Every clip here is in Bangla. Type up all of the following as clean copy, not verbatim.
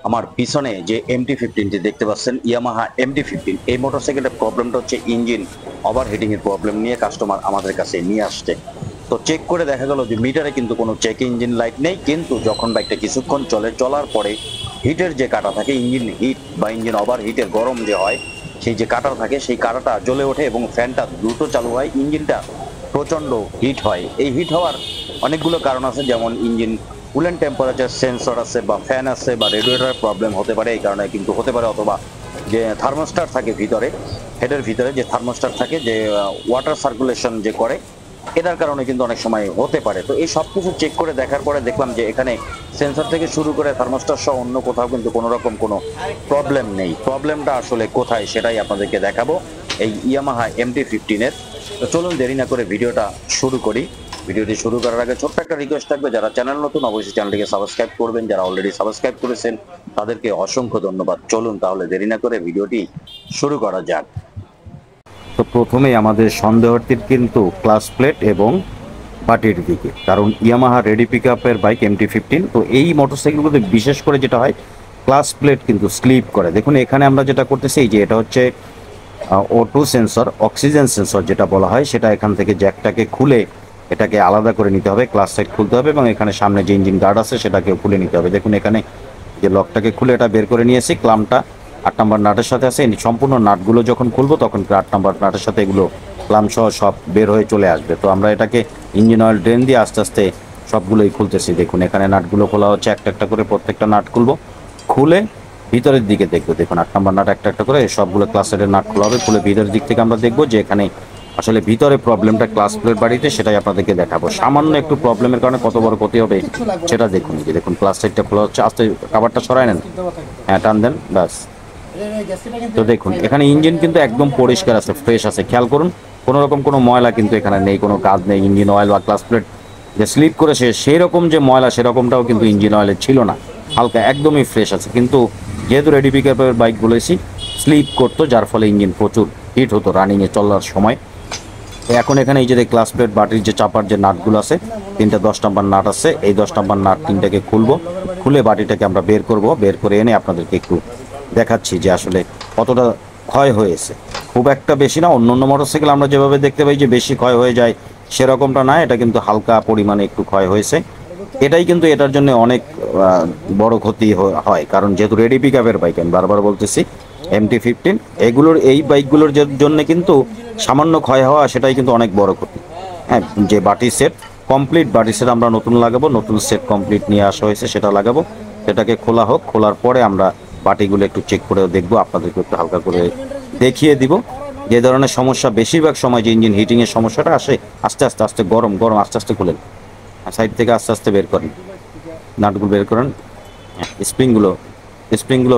আমার পিছনে যে MT-15টি দেখতে পাচ্ছেন, ইয়ামাহা MT-15, এই মোটরসাইকেলের প্রবলেমটা হচ্ছে ইঞ্জিন ওভারহিটিং এর প্রবলেম নিয়ে কাস্টমার আমাদের কাছে নিয়ে আসছে। তো চেক করে দেখা গেল যে মিটারে কিন্তু কোনো চেক ইঞ্জিন লাইট নেই, কিন্তু যখন বাইকটা কিছুক্ষণ চলার পরে হিটের যে কাটা থাকে, ইঞ্জিন হিট বা ইঞ্জিন ওভারহিটের গরম যে হয়, সেই যে কাটা থাকে সেই কাটাটা জ্বলে ওঠে এবং ফ্যানটা দ্রুত চালু হয়, ইঞ্জিনটা প্রচন্ড হিট হয়। এই হিট হওয়ার অনেকগুলো কারণ আছে, যেমন ইঞ্জিন কুলেন্ট টেম্পারেচার সেন্সর আছে বা ফ্যান আছে বা রেডিয়েটরের প্রবলেম হতে পারে, এই কারণে কিন্তু হতে পারে। অথবা যে থার্মোস্টার থাকে ভিতরে, হেডের ভিতরে যে থার্মোস্টার থাকে, যে ওয়াটার সার্কুলেশন যে করে, এটার কারণে কিন্তু অনেক সময় হতে পারে। তো এই সব কিছু চেক করে দেখার পরে দেখলাম যে এখানে সেন্সর থেকে শুরু করে থার্মোস্টার সহ অন্য কোথাও কিন্তু কোনো রকম কোনো প্রবলেম নেই। প্রবলেমটা আসলে কোথায় সেটাই আপনাদেরকে দেখাবো এই ইয়ামাহা MT-15 এর। তো চলুন দেরি না করে ভিডিওটা শুরু করি। ভিডিওটি শুরু করার আগে ছোট্ট একটা রিকোয়েস্ট থাকবে, যারা চ্যানেল নতুন অবশ্যই চ্যানেলটিকে সাবস্ক্রাইব করবেন, যারা অলরেডি সাবস্ক্রাইব করেছেন তাদেরকে অসংখ্য ধন্যবাদ। চলুন তাহলে দেরি না করে ভিডিওটি শুরু করা যাক। তো প্রথমেই আমাদের সন্দেহটির কিন্তু ক্লাস প্লেট এবং বাটির দিকে, কারণ ইয়ামাহা রেডি পিক আপের বাইক MT-15, তো এই মোটরসাইকেলগুলোতে বিশেষ করে যেটা হয়, ক্লাস প্লেট কিন্তু স্লিপ করে। দেখুন এখানে আমরা যেটা করতেছি, এই যে এটা হচ্ছে O2 সেন্সর, অক্সিজেন সেন্সর যেটা বলা হয়, সেটা এখান থেকে জ্যাকটাকে খুলে এটাকে আলাদা করে নিতে হবে, ক্লাস সাইড খুলতে হবে এবং এখানে সামনে যে ইঞ্জিন গার্ড আছে সেটাকে খুলে নিতে হবে। দেখুন এখানে যে লকটাকে খুলে এটা বের করে নিয়েছি, ক্লামটা 8 নম্বর নাটের সাথে আছে। সম্পূর্ণ নাটগুলো যখন খুলবো তখন 8 নম্বর নাটের সাথে এগুলো ক্লাম সহ সব বের হয়ে চলে আসবে। তো আমরা এটাকে ইঞ্জিন অয়েল ড্রেন দিয়ে আস্তে আস্তে সবগুলোই খুলতেছি। দেখুন এখানে নাটগুলো খোলা হচ্ছে, একটা একটা করে প্রত্যেকটা নাট খুলবো, খুলে ভিতরের দিকে দেখবো। দেখুন 8 নম্বর নাট একটা একটা করে সবগুলো ক্লাস সাইডের নাট খোলা হবে, খুলে ভিতরের দিক থেকে আমরা দেখবো যে এখানে আসলে ভিতরে প্রবলেমটা ক্লাস প্লেট বাড়িতে, সেটাই আপনাদেরকে দেখাবো। সামান্য একটু প্রবলেমের কারণে কত বড় ক্ষতি হবে সেটা দেখুন। যে দেখুন ক্লাস সাইডটা খোলা হচ্ছে, আস্তে কাভারটা সরাই নেন, হ্যাঁ টান দেন, ব্যাস। তো দেখুন এখানে ইঞ্জিন কিন্তু একদম পরিষ্কার আছে, ফ্রেশ আছে, খেয়াল করুন কোনো রকম কোনো ময়লা কিন্তু এখানে নেই, কোনো কাজ নেই। ইঞ্জিন অয়েল বা ক্লাস প্লেট যে স্লিপ করেছে সেই রকম যে ময়লা সেরকমটাও কিন্তু ইঞ্জিন অয়েলে ছিল না, হালকা একদমই ফ্রেশ আছে। কিন্তু যেহেতু রেডি পিক আপের বাইক বলেছি, স্লিপ করতো, যার ফলে ইঞ্জিন প্রচুর হিট হতো রানিংয়ে চলার সময়। এখন এখানে এই যে ক্লাস প্লেট বাটির যে চাপার যে নাটগুলো আছে, 3টে 10 নম্বর নাট আছে, এই 10 নম্বর নাট 3টাকে খুলবো, খুলে বাটিটাকে আমরা বের করব, বের করে এনে আপনাদেরকে একটু দেখাচ্ছি যে আসলে কতটা ক্ষয় হয়েছে। খুব একটা বেশি না, অন্য অন্য মোটরসাইকেল আমরা যেভাবে দেখতে পাই যে বেশি ক্ষয় হয়ে যায় সেরকমটা না, এটা কিন্তু হালকা পরিমাণে একটু ক্ষয় হয়েছে। এটাই কিন্তু এটার জন্য অনেক বড় ক্ষতি হয়, কারণ যেহেতু রেডি পিক আপের বাইক, আমি বারবার বলতেছি MT-15, এগুলোর এই বাইকগুলোর জন্য কিন্তু সামান্য ক্ষয় হওয়া সেটাই কিন্তু অনেক বড় ক্ষতি। হ্যাঁ, যে বাটি সেট কমপ্লিট, বাটি সেট আমরা নতুন লাগাবো, নতুন সেট কমপ্লিট নিয়ে আসা হয়েছে, সেটা লাগাবো। সেটাকে খোলা হোক, খোলার পরে আমরা বাটিগুলো একটু চেক করে দেখবো, আপনাদেরকে একটু হালকা করে দেখিয়ে দিব যে ধরনের সমস্যা বেশিরভাগ সময় যে ইঞ্জিন হিটিংয়ের সমস্যাটা আসে। আস্তে আস্তে আস্তে গরম গরম আস্তে আস্তে খুলেন, সাইড থেকে আস্তে আস্তে বের করেন, নাটগুলো বের করেন, স্প্রিংগুলো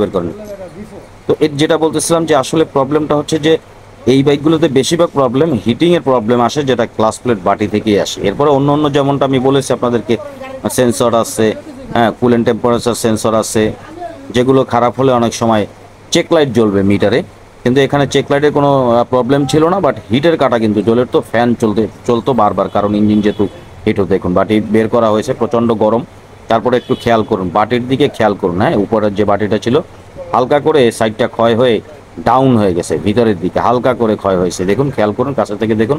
বের করেন। তো এর যেটা বলতেছিলাম যে আসলে প্রবলেমটা হচ্ছে যে এই বাইকগুলোতে বেশিরভাগ প্রবলেম হিটিংয়ের প্রবলেম আসে, যেটা ক্লাস প্লেট বাটি থেকেই আসে। এরপরে অন্য অন্য যেমনটা আমি বলেছি আপনাদেরকে, সেন্সর আছে, হ্যাঁ কুলেন্ট টেম্পারেচার সেন্সর আছে, যেগুলো খারাপ হলে অনেক সময় চেক লাইট জ্বলবে মিটারে, কিন্তু এখানে চেক লাইটের কোনো প্রবলেম ছিল না, বাট হিটের কাটা কিন্তু জ্বলের, তো ফ্যান চলতো বারবার, কারণ ইঞ্জিন যেহেতু হিট হতো। দেখুন বাটি বের করা হয়েছে, প্রচণ্ড গরম। তারপরে একটু খেয়াল করুন, বাটির দিকে খেয়াল করুন, হ্যাঁ উপরের যে বাটিটা ছিল হালকা করে সাইডটা ক্ষয় হয়ে ডাউন হয়ে গেছে, ভিতরের দিকে হালকা করে ক্ষয় হয়েছে। দেখুন খেয়াল করুন, কাছে থেকে দেখুন,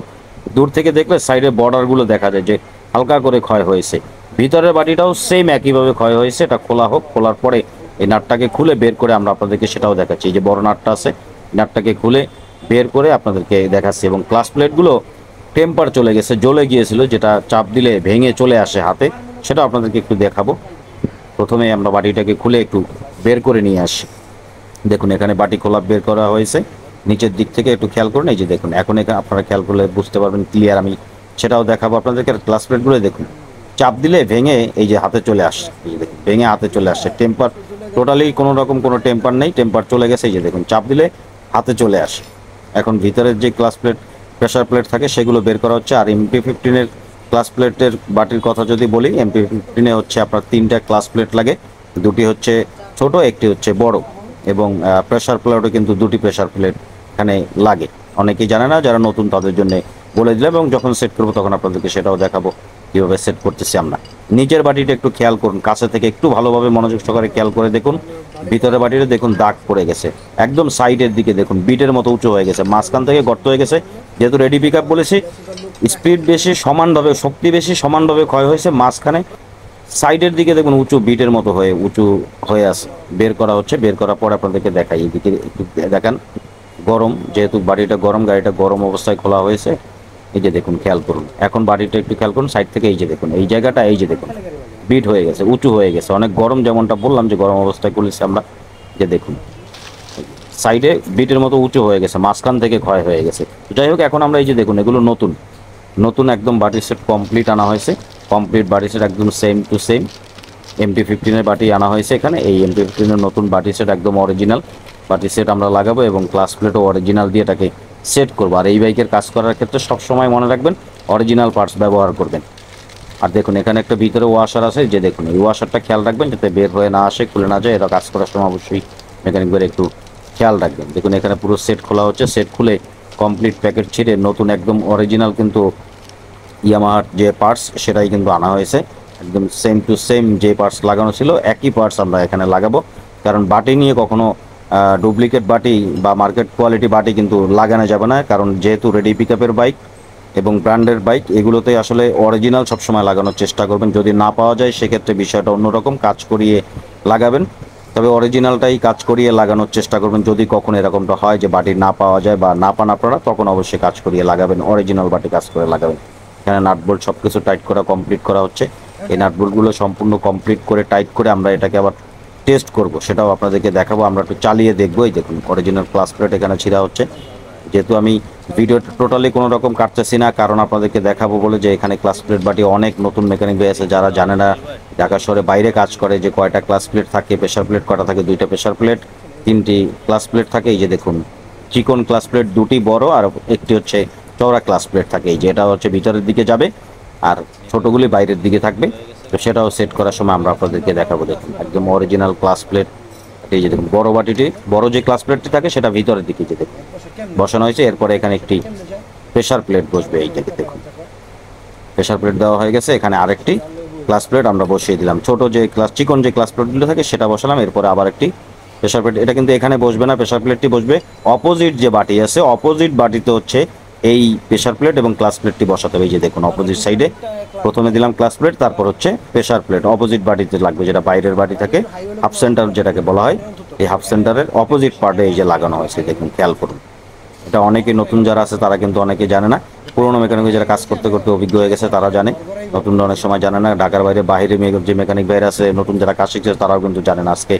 দূর থেকে দেখলে সাইডের বর্ডারগুলো দেখা যায় যে হালকা করে ক্ষয় হয়েছে। ভিতরের বাটিটাও সেম একইভাবে ক্ষয় হয়েছে। এটা খোলা হোক, খোলার পরে এই নাটটাকে খুলে বের করে আমরা আপনাদেরকে সেটাও দেখাচ্ছি। এই যে বড় নাটটা আছে, নাটটাকে খুলে বের করে আপনাদেরকে দেখাচ্ছি। এবং ক্লাস প্লেটগুলো টেম্পার চলে গেছে, জ্বলে গিয়েছিল, যেটা চাপ দিলে ভেঙে চলে আসে হাতে, সেটা আপনাদেরকে একটু দেখাবো। প্রথমে আমরা বাটিটাকে খুলে একটু বের করে নিয়ে আসি। দেখুন এখানে বাটি খোলা বের করা হয়েছে, নিচের দিক থেকে একটু খেয়াল করুন। এই যে দেখুন, এখন এখানে আপনারা খেয়াল করলে বুঝতে পারবেন ক্লিয়ার, আমি সেটাও দেখাবো আপনাদেরকে। ক্লাস প্লেটগুলো দেখুন চাপ দিলে ভেঙে এই যে হাতে চলে আসছে, এই যে দেখুন ভেঙে হাতে চলে আসছে। টেম্পার টোটালি কোনো রকম কোনো টেম্পার নেই, টেম্পার চলে গেছে। এই যে দেখুন চাপ দিলে হাতে চলে আসে। এখন ভিতরের যে ক্লাস প্লেট প্রেশার প্লেট থাকে সেগুলো বের করা হচ্ছে। আর MT-15-এর ক্লাস প্লেটের বাটির কথা যদি বলি, MT-15-এ হচ্ছে আপনার 3টা ক্লাস প্লেট লাগে, 2টি হচ্ছে ছোট, একটি হচ্ছে বড়, এবং প্রেশার প্লেটও কিন্তু 2টি প্রেশার প্লেট এখানে লাগে। অনেকেই জানে না, যারা নতুন তাদের জন্য বলে দিলাম, এবং যখন সেট করবো তখন আপনাদেরকে সেটাও দেখাবো কীভাবে সেট করতেছি আমরা। নিচের বাটিটা একটু খেয়াল করুন, কাছে থেকে একটু ভালোভাবে মনোযোগ সহকারে খেয়াল করে দেখুন। ভিতরের বাটিটা দেখুন দাগ পড়ে গেছে, একদম সাইডের দিকে দেখুন বিটের মতো উঁচু হয়ে গেছে, মাঝখান থেকে গর্ত হয়ে গেছে। যেহেতু রেডি পিক আপ বলেছি, স্পিড বেশি সমানভাবে, শক্তি বেশি সমানভাবে ক্ষয় হয়েছে। মাঝখানে সাইডের দিকে দেখুন উঁচু বিটের মতো হয়ে উঁচু হয়ে আছে। বের করা হচ্ছে, বের করার পর আপনাদেরকে দেখাই, এদিকে একটু দেখান। গরম, যেহেতু বাড়িটা গরম, গাড়িটা গরম অবস্থায় খোলা হয়েছে। এই যে দেখুন, খেয়াল করুন, এখন বাড়িটা একটু খেয়াল করুন সাইড থেকে। এই যে দেখুন এই জায়গাটা, এই যে দেখুন বিট হয়ে গেছে, উঁচু হয়ে গেছে, অনেক গরম, যেমনটা বললাম যে গরম অবস্থায় খুলেছি আমরা। যে দেখুন সাইডে বিটের মতো উঁচু হয়ে গেছে, মাঝখান থেকে ক্ষয় হয়ে গেছে। যাই হোক, এখন আমরা এই যে দেখুন এগুলো নতুন নতুন একদম বাটি সেট কমপ্লিট আনা হয়েছে। কমপ্লিট বাটি সেট একদম সেম টু সেম MT-15 বাটি আনা হয়েছে এখানে। এই MT-15 নতুন বাটি সেট একদম অরিজিনাল বাটি সেট আমরা লাগাবো এবং ক্লাস প্লেটও অরিজিনাল দিয়ে এটাকে সেট করবো। আর এই বাইকের কাজ করার ক্ষেত্রে সবসময় মনে রাখবেন অরিজিনাল পার্টস ব্যবহার করবেন। আর দেখুন এখানে একটা ভিতরে ওয়াশার আছে, যে দেখুন এই ওয়াশারটা খেয়াল রাখবেন যাতে বের হয়ে না আসে, খুলে না যায়। এটা কাজ করার সময় অবশ্যই মেকানিক ভাইয়ের একটু খেয়াল রাখবেন। দেখুন এখানে পুরো সেট খোলা হচ্ছে, সেট খুলে কমপ্লিট প্যাকেট ছিঁড়ে নতুন একদম অরিজিনাল কিন্তু ইয়ামাহার যে পার্টস সেটাই কিন্তু আনা হয়েছে। একদম সেম টু সেম যে পার্টস লাগানো ছিল একই পার্টস আমরা এখানে লাগাবো। কারণ বাটি নিয়ে কখনো ডুপ্লিকেট বাটি বা মার্কেট কোয়ালিটি বাটি কিন্তু লাগানো যাবে না, কারণ যেহেতু রেডি পিক আপের বাইক এবং ব্র্যান্ডের বাইক, এগুলোতে আসলে অরিজিনাল সবসময় লাগানোর চেষ্টা করবেন। যদি না পাওয়া যায় সেক্ষেত্রে বিষয়টা অন্যরকম, কাজ করিয়ে লাগাবেন। তবে অরিজিনালটাই কাজ করিয়ে লাগানোর চেষ্টা করবেন। যদি কখনো এরকমটা হয় যে বাটি না পাওয়া যায় বা না পান আপনারা, তখন অবশ্যই কাজ করিয়ে লাগাবেন, অরিজিনাল বাটি কাজ করে লাগাবেন। এখানে নাট বোল্ট সব কিছু টাইট করা কমপ্লিট করা হচ্ছে। এই নাট বোল্টগুলো সম্পূর্ণ কমপ্লিট করে টাইট করে আমরা এটাকে আবার টেস্ট করব, সেটাও আপনাদেরকে দেখাবো। আমরা একটু চালিয়ে দেখবো। এই দেখুন অরিজিনাল ক্লাস প্লেট এখানে ছিঁড়া হচ্ছে। যেহেতু আমি ভিডিও টোটালি কোনো রকম কাটতেছি না, কারণ আপনাদেরকে দেখাবো বলে যে এখানে ক্লাস প্লেট বাটি অনেক নতুন মেকানিক ভাই আছে যারা জানে না, ঢাকা শহরে বাইরে কাজ করে, যে কয়টা ক্লাস প্লেট থাকে, প্রেশার প্লেট কয়টা থাকে। 2টা প্রেশার প্লেট, 3টি ক্লাস প্লেট থাকে। এই যে দেখুন চিকন ক্লাস প্লেট 2টি বড়, আর একটি হচ্ছে চওড়া ক্লাস প্লেট থাকে। এই যে এটা হচ্ছে ভিতরের দিকে যাবে আর ছোটগুলি বাইরের দিকে থাকবে। তো সেটাও সেট করার সময় আমরা আপনাদেরকে দেখাবো। দেখুন একদম অরিজিনাল ক্লাস প্লেট। এই যে দেখুন বড় বাটিটি, বড় যে ক্লাস প্লেটটি থাকে সেটা ভিতরের দিকে যে দেখুন বসানো হয়েছে। এরপরে এখানে একটি প্রেশার প্লেট বসবে। এই যে দেখুন প্রেশার প্লেট দেওয়া হয়ে গেছে। এখানে আরেকটি ক্লাস প্লেট আমরা বসিয়ে দিলাম। ছোট যে ক্লাস চিকন যে ক্লাস প্লেটগুলো থাকে সেটা বসালাম, এরপরে আবার একটি প্রেশার প্লেট। এটা কিন্তু এখানে বসবে না, প্রেশার প্লেটটি বসবে অপোজিট যে বাটি আছে, অপোজিট বাটিতে হচ্ছে এই প্রেশার প্লেট এবং ক্লাস প্লেটটি বসাতে হবে। এই যে দেখুন অপোজিট সাইডে প্রথমে দিলাম ক্লাস প্লেট, তারপর হচ্ছে প্রেশার প্লেট অপোজিট বাটিতে লাগবে, যেটা বাইরের বাটি থাকে, হাফ সেন্টার যেটাকে বলা হয়। এই হাফ সেন্টারের অপোজিট পার্টে এই যে লাগানো হয়েছে, দেখুন খেয়াল করুন। এটা অনেকে নতুন যারা আছে তারা কিন্তু অনেকে জানে না, পুরোনো মেকানিক যারা কাজ করতে করতে অভিজ্ঞ হয়ে গেছে তারা জানে, নতুন অনেক সময় জানে না। ঢাকার বাইরে বাইরে যে মেকানিক ভাইরা আছে, নতুন যারা কাজ শিখছে তারাও কিন্তু জানে না। আজকে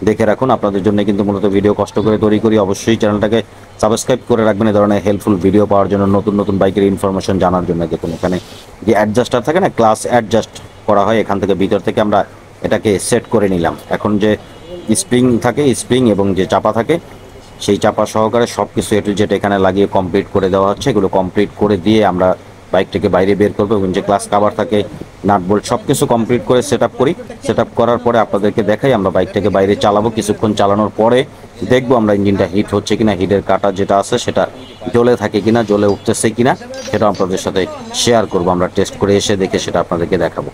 দেখে রাখুন, আপনাদের জন্য কিন্তু মূলত ভিডিও কষ্ট করে তৈরি করি। অবশ্যই চ্যানেলটাকে সাবস্ক্রাইব করে রাখবেন এই ধরনের হেল্পফুল ভিডিও পাওয়ার জন্য, নতুন নতুন বাইকের ইনফরমেশন জানার জন্য। দেখুন এখানে যে অ্যাডজাস্টার থাকে না, ক্লাস অ্যাডজাস্ট করা হয়, এখান থেকে ভিতর থেকে আমরা এটাকে সেট করে নিলাম। এখন যে স্প্রিং থাকে, স্প্রিং এবং যে চাপা থাকে, সেই চাপা সহকারে সব কিছু এটু যেটা এখানে লাগিয়ে কমপ্লিট করে দেওয়া হচ্ছে। এগুলো কমপ্লিট করে দিয়ে আমরা বাইকটাকে বাইরে বের করবো এবং যে ক্লাস কাভার থাকে, নাট বোল্ট সব কিছু কমপ্লিট করে সেট আপ করি। সেট আপ করার পরে আপনাদেরকে দেখাই আমরা বাইকটাকে বাইরে চালাবো। কিছুক্ষণ চালানোর পরে দেখবো আমরা ইঞ্জিনটা হিট হচ্ছে কিনা, হিটের কাটা যেটা আছে সেটা জ্বলে থাকে কিনা, জ্বলে উঠতেছে কিনা, সেটা আপনাদের সাথে শেয়ার করবো। আমরা টেস্ট করে এসে দেখে সেটা আপনাদেরকে দেখাবো।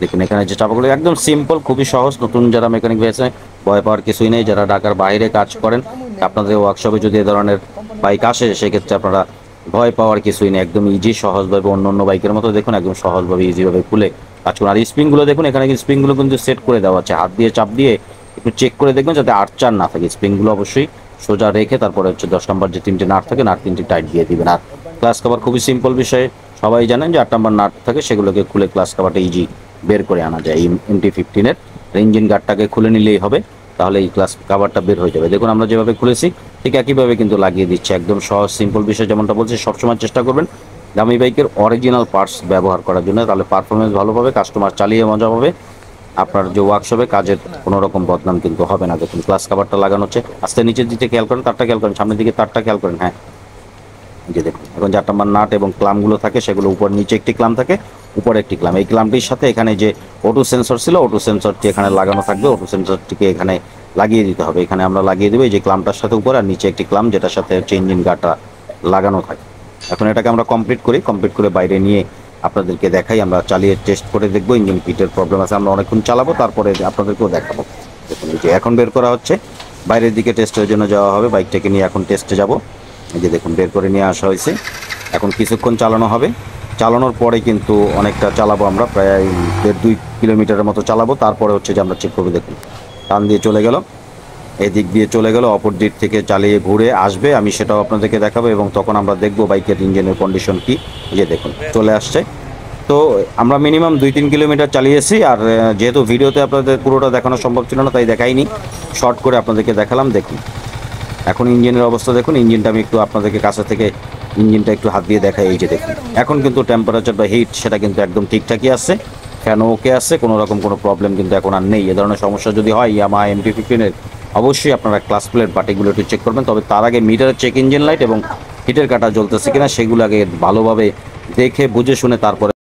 দেখুন এখানে যে চাপাগুলো একদম সিম্পল, খুবই সহজ। নতুন যারা মেকানিক হয়েছে ভয় পাওয়ার কিছুই নেই। যারা ঢাকার বাইরে কাজ করেন, আপনাদের ওয়ার্কশপে যদি এ ধরনের বাইক আসে সেক্ষেত্রে আপনারা ভয় পাওয়ার কিছুই নেই। একদম ইজি, সহজভাবে অন্য অন্য বাইকের মতো দেখুন একদম সহজভাবে ইজিভাবে খুলে কাজ করুন। আর স্প্রিংগুলো দেখুন, এখানে কিন্তু স্প্রিংগুলো কিন্তু সেট করে দেওয়া আছে, হাত দিয়ে চাপ দিয়ে একটু চেক করে দেখবেন যাতে আর্চার না থাকে। স্প্রিংগুলো অবশ্যই সোজা রেখে তারপরে হচ্ছে 10 নম্বর যে 3টে নাট থাকে, নাট 3টি টাইট দিয়ে দিবেন। আর ক্লাস কভার খুবই সিম্পল বিষয়, সবাই জানেন যে 8 নম্বর নাট থাকে, সেগুলোকে খুলে ক্লাস কভারটা ইজি বের করে আনা যায়। MT-15-এর ইঞ্জিন গার্ডটাকে খুলে নিলেই হবে, তাহলে এই ক্লাস কাভারটা বের হয়ে যাবে। দেখুন আমরা যেভাবে খুলেছি ঠিক একইভাবে কিন্তু লাগিয়ে দিচ্ছে। একদম সহজ সিম্পল বিষয়। যেমনটা বলছি সবসময় চেষ্টা করবেন দামি বাইকের অরিজিনাল পার্টস ব্যবহার করার জন্য, তাহলে পারফরমেন্স ভালো পাবে, কাস্টমার চালিয়ে মজা পাবে, আপনার যে ওয়ার্কশপে কাজের কোনো রকম বদনাম কিন্তু হবে না। দেখুন ক্লাস কাভারটা লাগানো হচ্ছে, আস্তে নিচের দিকে খেয়াল করেন, তারটা খেয়াল করেন, সামনের দিকে তারটা খেয়াল করেন। হ্যাঁ যে দেখুন এখন 4 নম্বর নাট এবং ক্লামগুলো থাকে, সেগুলো উপর নিচে একটি ক্লাম থাকে, উপরে একটি ক্লাম। এই ক্লামটির সাথে এখানে যে অটো সেন্সর ছিল, অটো সেন্সরটি এখানে লাগানো থাকবে, অটো সেন্সরটিকে এখানে লাগিয়ে দিতে হবে। এখানে আমরা লাগিয়ে দেবো এই যে ক্লামটার সাথে উপরে, আর নিচে একটি ক্লাম যেটার সাথে হচ্ছে ইঞ্জিন গার্ডটা লাগানো থাকে। এখন এটাকে আমরা কমপ্লিট করি, কমপ্লিট করে বাইরে নিয়ে আপনাদেরকে দেখাই, আমরা চালিয়ে টেস্ট করে দেখবো ইঞ্জিন কিটের প্রবলেম আছে। আমরা অনেকক্ষণ চালাবো, তারপরে আপনাদেরকেও দেখাবো। দেখুন এই যে এখন বের করা হচ্ছে, বাইরের দিকে টেস্টের জন্য যাওয়া হবে। বাইকটাকে নিয়ে এখন টেস্টে যাব। এই যে দেখুন বের করে নিয়ে আসা হয়েছে। এখন কিছুক্ষণ চালানো হবে, চালানোর পরে কিন্তু অনেকটা চালাবো আমরা, প্রায় 1.5-2 কিলোমিটারের মতো চালাবো। তারপরে হচ্ছে যে আমরা চেক করবো। দেখুন টান দিয়ে চলে গেল, এদিক দিয়ে চলে গেল, অপর দিক থেকে চালিয়ে ঘুরে আসবে, আমি সেটাও আপনাদেরকে দেখাবো এবং তখন আমরা দেখবো বাইকের ইঞ্জিনের কন্ডিশন কি। যে দেখুন চলে আসছে। তো আমরা মিনিমাম 2-3 কিলোমিটার চালিয়েছি। আর যেহেতু ভিডিওতে আপনাদের পুরোটা দেখানো সম্ভব ছিল না, তাই দেখাইনি, শর্ট করে আপনাদেরকে দেখালাম। দেখুন এখন ইঞ্জিনের অবস্থা দেখুন। ইঞ্জিনটা আমি একটু আপনাদেরকে কাছে থেকে ইঞ্জিনটা একটু হাত দিয়ে দেখাই। এই যে দেখুন এখন কিন্তু টেম্পারেচার বা হিট সেটা কিন্তু একদম ঠিকঠাকই আছে, ফ্যানও ওকে আছে, কোনো রকম কোনো প্রবলেম কিন্তু এখন আর নেই। এ ধরনের সমস্যা যদি হয় ইয়ামাহা MT-15 অবশ্যই আপনারা ক্লাস প্লেট বাটিগুলো একটু চেক করবেন। তবে তার আগে মিটারের চেক ইঞ্জিন লাইট এবং হিটের কাটা জ্বলতেছে কিনা সেগুলো আগে ভালোভাবে দেখে বুঝে শুনে তারপরে